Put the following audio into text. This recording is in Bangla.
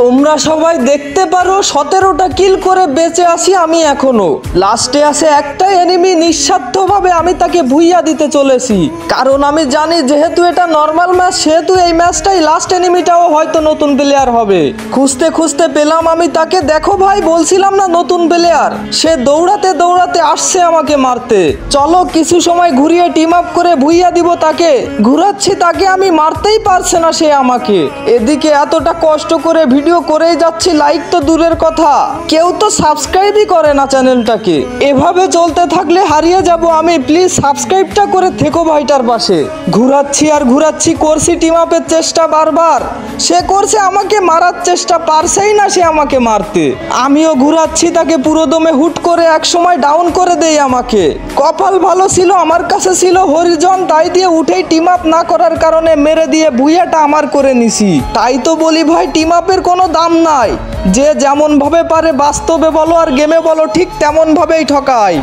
তোমরা সবাই দেখতে পারো 17টা কিল করে বেঁচে আছি আমি এখনো। লাস্টে আছে একটা এনিমি, নিঃস্বার্থভাবে আমি তাকে ভুইয়া দিতে চলেছি, কারণ আমি জানি যেহেতু এটা নর্মাল ম্যাচ সেহেতু এই ম্যাচটাই লাস্ট এনিমিটাও হয়তো নতুন প্লেয়ার হবে। খুঁজতে খুঁজতে পেলাম আমি তাকে। দেখো ভাই, বলছিলাম না নতুন প্লেয়ার, সে দৌড়াতে দৌড়াতে আসছে আমাকে মারতে। চলো কিছু সময় ঘুরিয়ে টিম আপ করে ভুইয়া দিব তাকে। ঘুরাচ্ছি তাকে, আমি মারতেই পারছে না সে আমাকে। এদিকে এতটা কষ্ট করে ভিডিও করেই যাচ্ছি, লাইক তো দূরের কথা, কেউ তো সাবস্ক্রাইবই করে না চ্যানেলটাকে। এভাবে চলতে থাকলে হারিয়ে যাব আমি। প্লিজ সাবস্ক্রাইবটা করে থেকো ভাইটার পাশে। ঘুরাচ্ছি আর ঘুরাচ্ছি, করছি টিম আপের চেষ্টা বারবার, সে করছে আমাকে মারার চেষ্টা, পারছেই না সে আমাকে মারতে। আমিও ঘুরাচ্ছি তাকে পুরো দমে, হুট করে এক সময় ডাউন করে দেই আমাকে। কপাল ভালো ছিল, আমার কাছে ছিল হরিজন, তাই দিয়ে উঠেই টিম আপ না করার কারণে মেরে দিয়ে ভুইয়াটা আমার করে নিছি। তাই তো বলি ভাই, টিম আপের কোনো দাম নাই। যে যেমন ভাবে পারে, বাস্তবে বলো আর গেমে বলো, ঠিক তেমন ভাবেই ঠকায়।